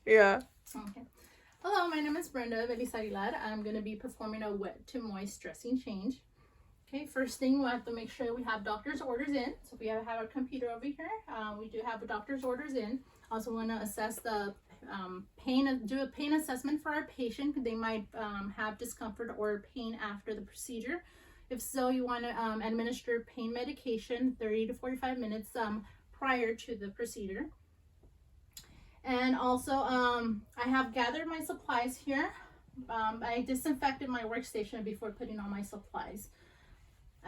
Yeah. Okay. Hello, my name is Brenda Melissa Aguilar. I'm going to be performing a wet to moist dressing change. Okay, first thing we have to make sure we have doctor's orders in. So we have our computer over here. We do have a doctor's orders in. Also want to assess the pain, do a pain assessment for our patient. They might have discomfort or pain after the procedure. If so, you want to administer pain medication 30 to 45 minutes prior to the procedure. And also, I have gathered my supplies here. I disinfected my workstation before putting on my supplies.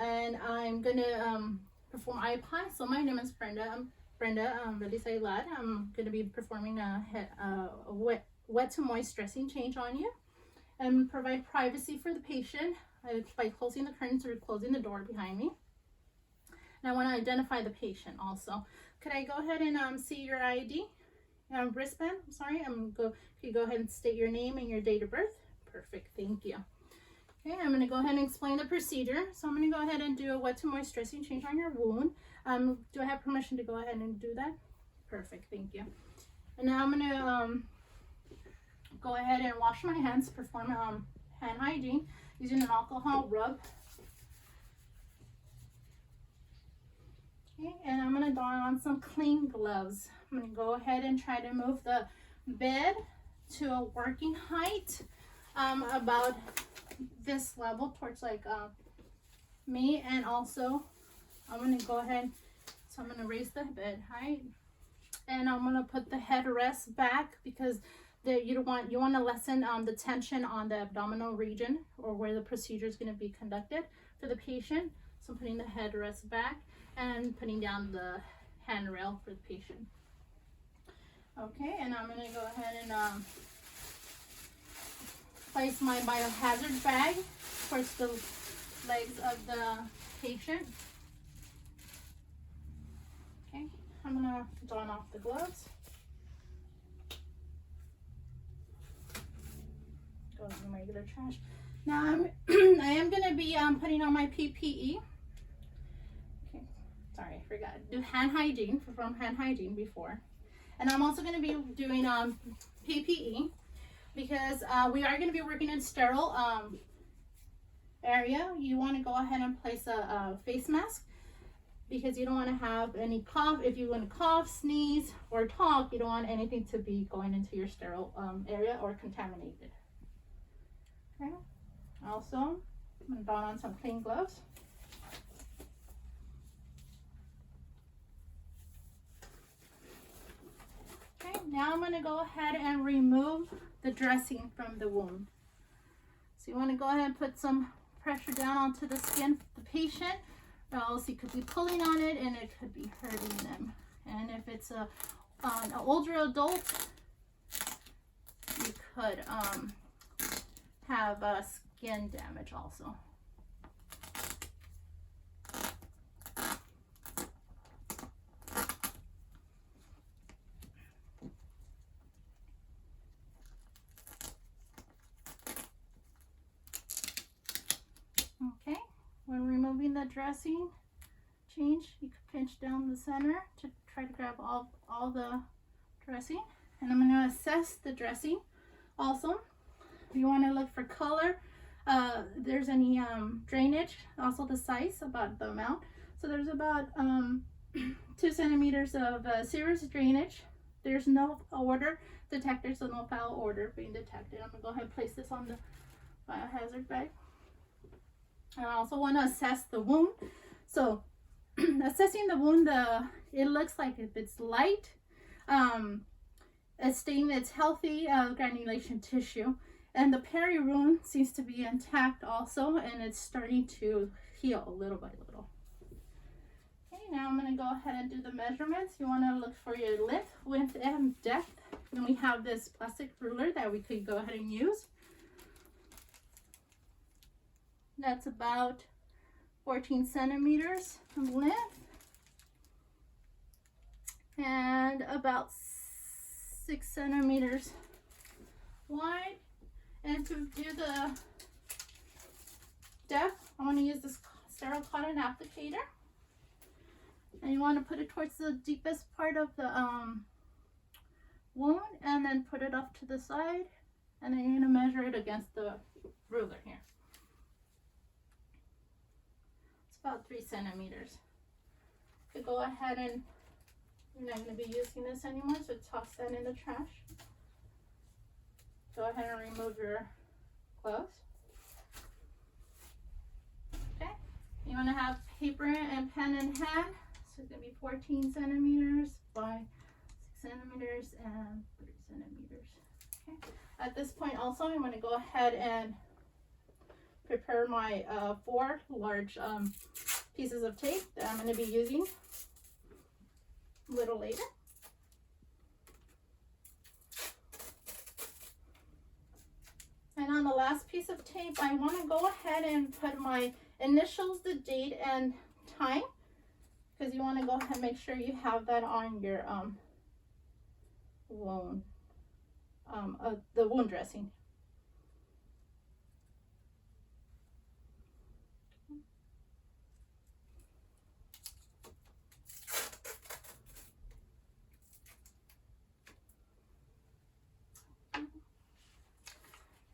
And I'm gonna perform IPI. So my name is Brenda. I'm Brenda Melissa Aguilar. I'm gonna be performing a wet to moist dressing change on you and provide privacy for the patient by closing the curtains or closing the door behind me. And I want to identify the patient also. Could I go ahead and see your ID? Wristband, I'm sorry. Can you go ahead and state your name and your date of birth? Perfect, thank you. Okay, I'm going to go ahead and explain the procedure. So I'm going to go ahead and do a wet to moist dressing change on your wound. Do I have permission to go ahead and do that? Perfect, thank you. And now I'm going to go ahead and wash my hands, perform hand hygiene using an alcohol rub. Okay, and I'm going to don on some clean gloves. I'm going to go ahead and try to move the bed to a working height about this level towards like me, and also I'm going to go ahead, so I'm going to raise the bed height, and I'm going to put the headrest back because you want to lessen the tension on the abdominal region or where the procedure is going to be conducted for the patient. So I'm putting the headrest back and putting down the handrail for the patient. Okay, and I'm going to go ahead and place my biohazard bag towards the legs of the patient. Okay, I'm going to don off the gloves. Go in the regular trash. Now I am going to be putting on my PPE. Okay, sorry, I forgot. Do hand hygiene, perform hand hygiene before. And I'm also going to be doing PPE because we are going to be working in sterile area. You want to go ahead and place a face mask because you don't want to have any cough. If you want to cough, sneeze, or talk, you don't want anything to be going into your sterile area or contaminated. Okay. Also, I'm going to don on some clean gloves. Okay, now I'm going to go ahead and remove the dressing from the wound. So you want to go ahead and put some pressure down onto the skin of the patient, or else you could be pulling on it and it could be hurting them. And if it's an older adult, you could have skin damage also. Okay, when removing the dressing change, you can pinch down the center to try to grab all the dressing. And I'm going to assess the dressing also. You want to look for color. There's any drainage, also the size, about the amount. So there's about 2 centimeters of serous drainage. There's no odor detector, so no foul odor being detected. I'm going to go ahead and place this on the biohazard bag. I also want to assess the wound. So assessing the wound, it looks like if it's light, it's staying, it's healthy granulation tissue, and the peri wound seems to be intact also, and it's starting to heal a little by little. Okay, now I'm going to go ahead and do the measurements. You want to look for your length, width, and depth. Then we have this plastic ruler that we could go ahead and use. That's about 14 centimeters of length and about 6 centimeters wide. And to do the depth, I want to use this sterile cotton applicator. And you want to put it towards the deepest part of the wound and then put it off to the side, and then you're going to measure it against the ruler here. It's about 3 centimeters. So go ahead and you're not going to be using this anymore, so toss that in the trash. Go ahead and remove your gloves. Okay, you want to have paper and pen in hand. So it's going to be 14 centimeters by 6 centimeters and 3 centimeters. Okay. At this point also, I'm going to go ahead and prepare my 4 large pieces of tape that I'm going to be using a little later. And on the last piece of tape, I want to go ahead and put my initials, the date and time, because you want to go ahead and make sure you have that on your wound, the wound dressing.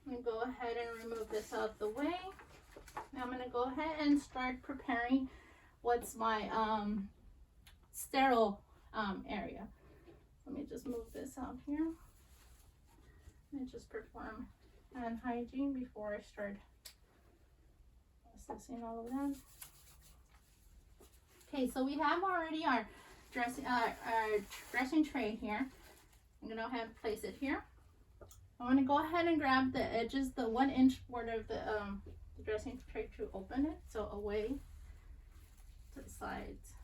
I'm going to go ahead and remove this out the way. Now I'm going to go ahead and start preparing what's my sterile area. Let me just move this out here. Let me just perform hand hygiene before I start assessing all of that. Okay, so we have already our dressing tray here. I'm going to go ahead and place it here. I want to go ahead and grab the edges, the 1-inch border of the dressing tray to open it. So away to the sides,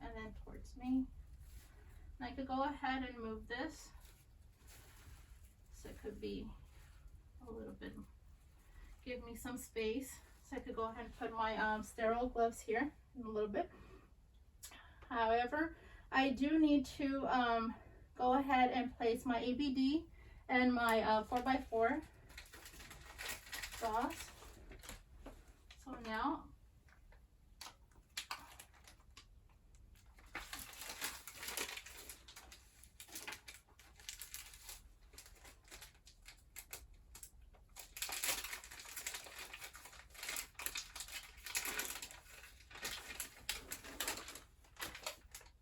and then towards me. And I could go ahead and move this. So it could be a little bit, give me some space. So I could go ahead and put my sterile gloves here in a little bit. However, I do need to go ahead and place my ABD and my 4x4 gauze. So now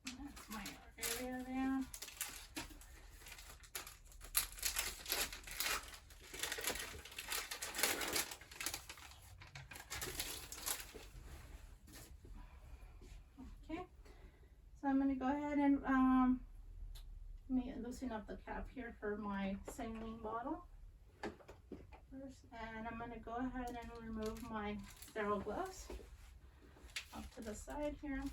that's my area there. So I'm going to go ahead and loosen up the cap here for my saline bottle first, and I'm going to go ahead and remove my sterile gloves off to the side here.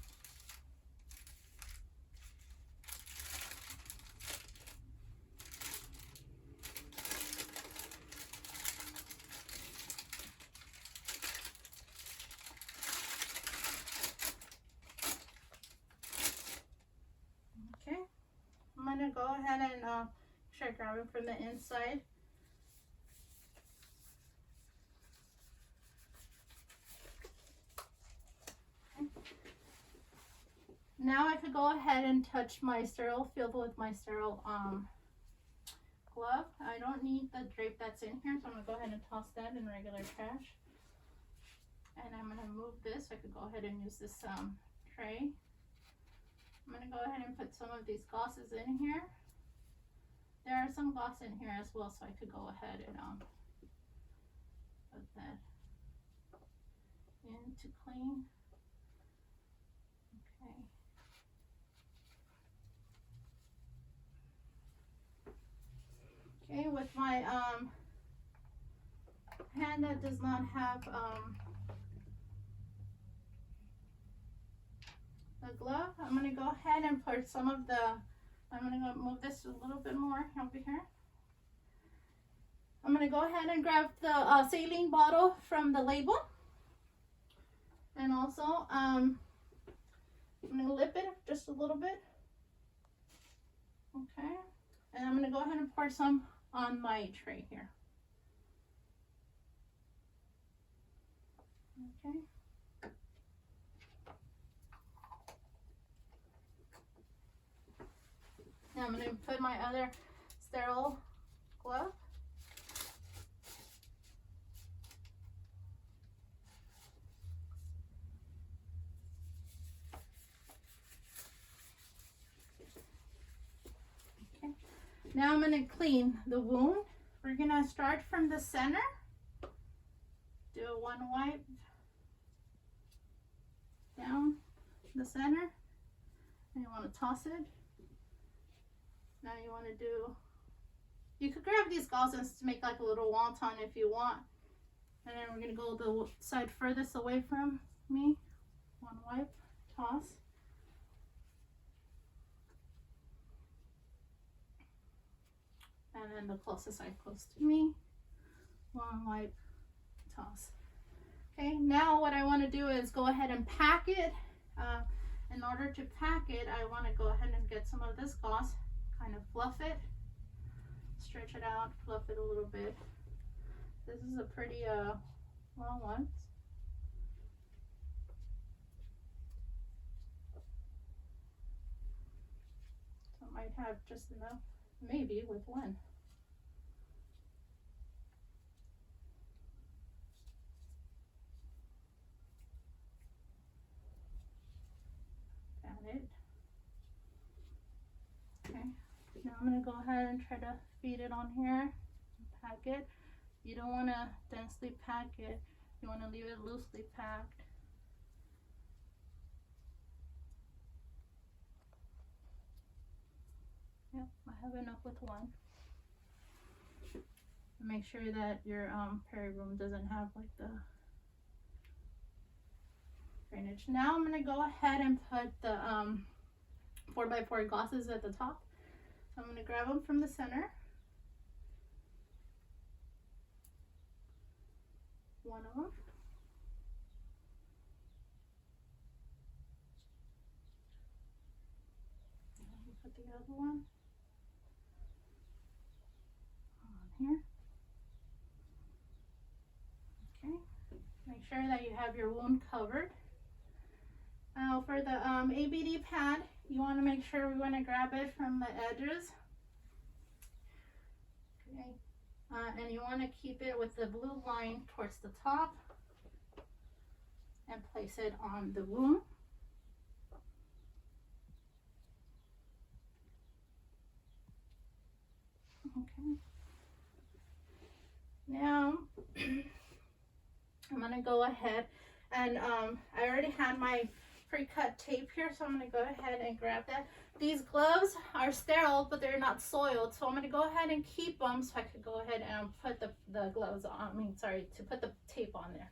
I'm going to go ahead and try grabbing from the inside. Okay. Now I could go ahead and touch my sterile field with my sterile glove. I don't need the drape that's in here, so I'm going to go ahead and toss that in regular trash. And I'm going to move this. I could go ahead and use this tray. I'm going to go ahead and put some of these glosses in here. There are some gloss in here as well, so I could go ahead and put that in to clean. Okay. Okay, with my hand that does not have the glove, I'm going to go ahead and put some of the, I'm going to move this a little bit more over here. I'm going to go ahead and grab the saline bottle from the label. And also, I'm going to lip it just a little bit. Okay. And I'm going to go ahead and pour some on my tray here. Okay. Now I'm going to put my other sterile glove. Okay. Now I'm going to clean the wound. We're going to start from the center. Do one wipe down the center. And you want to toss it. Now you want to do, you could grab these gauzes to make like a little wonton if you want. And then we're going to go the side furthest away from me. One wipe, toss. And then the closest side close to me. One wipe, toss. Okay, now what I want to do is go ahead and pack it. In order to pack it, I want to go ahead and get some of this gauze, kind of fluff it, stretch it out, fluff it a little bit. This is a pretty long one. So I might have just enough, maybe with one. Got it. Okay, now I'm going to go ahead and try to feed it on here, pack it. You don't want to densely pack it, you want to leave it loosely packed. Yep, I have enough with one. Make sure that your peri-room doesn't have like the drainage. Now I'm going to go ahead and put the 4x4 gauzes at the top. So I'm going to grab them from the center. One of them. And put the other one on here. Okay. Make sure that you have your wound covered. Now for the ABD pad, you want to make sure we want to grab it from the edges. Okay. And you want to keep it with the blue line towards the top and place it on the wound. Okay. Now I'm going to go ahead and I already had my pre-cut tape here, so I'm going to go ahead and grab that. These gloves are sterile, but they're not soiled, so I'm going to go ahead and keep them so I could go ahead and put the gloves on, to put the tape on there.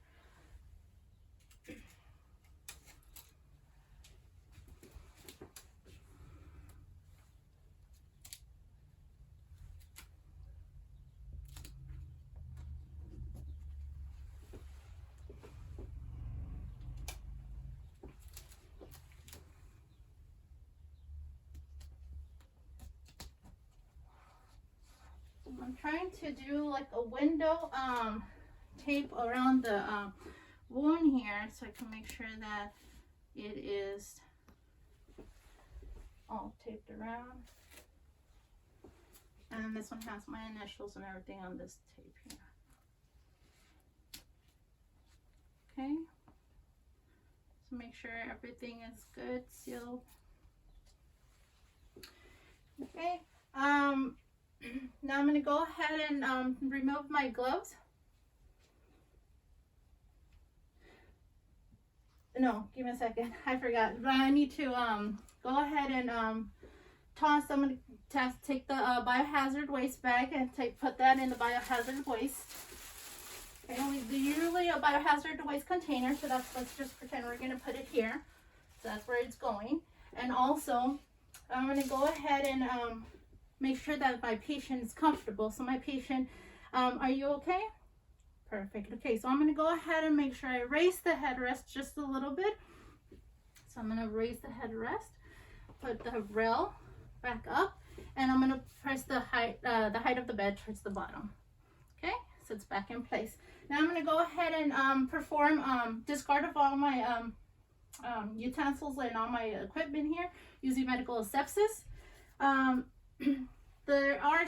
I'm trying to do like a window tape around the wound here so I can make sure that it is all taped around. And this one has my initials and everything on this tape here. Okay, so make sure everything is good, sealed. Okay, now I'm going to go ahead and remove my gloves. No, give me a second. I forgot. But I need to go ahead and toss. I'm going to take the biohazard waste bag and put that in the biohazard waste. Okay, we usually a biohazard waste container, so let's just pretend we're going to put it here. So that's where it's going. And also, I'm going to go ahead and make sure that my patient is comfortable. So my patient, are you okay? Perfect. Okay, so I'm going to go ahead and make sure I raise the headrest just a little bit. So I'm going to raise the headrest, put the rail back up, and I'm going to press the height of the bed towards the bottom. Okay, so it's back in place. Now I'm going to go ahead and perform discard of all my utensils and all my equipment here using medical asepsis. The there are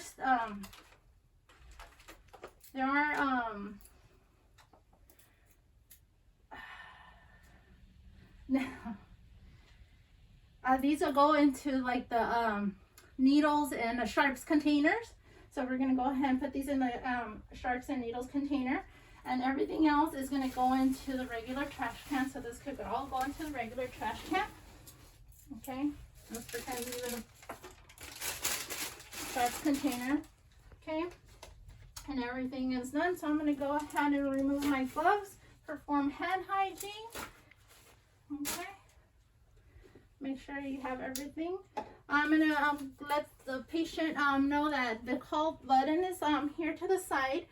these will go into like the needles and the sharps containers. So we're gonna go ahead and put these in the sharps and needles container, and everything else is gonna go into the regular trash can. So this could all go into the regular trash can. Okay, let's pretend these are the sharps container. Okay, and everything is done. So I'm gonna go ahead and remove my gloves, perform hand hygiene. Okay. Make sure you have everything. I'm gonna let the patient know that the call button is here to the side.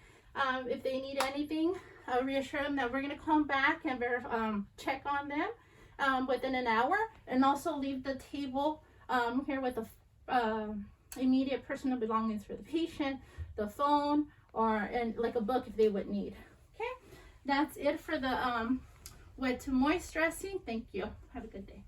If they need anything, reassure them that we're gonna come back and check on them within an hour, and also leave the table here with the immediate personal belongings for the patient, the phone, and like a book if they would need. Okay, that's it for the wet to moist dressing. Thank you. Have a good day.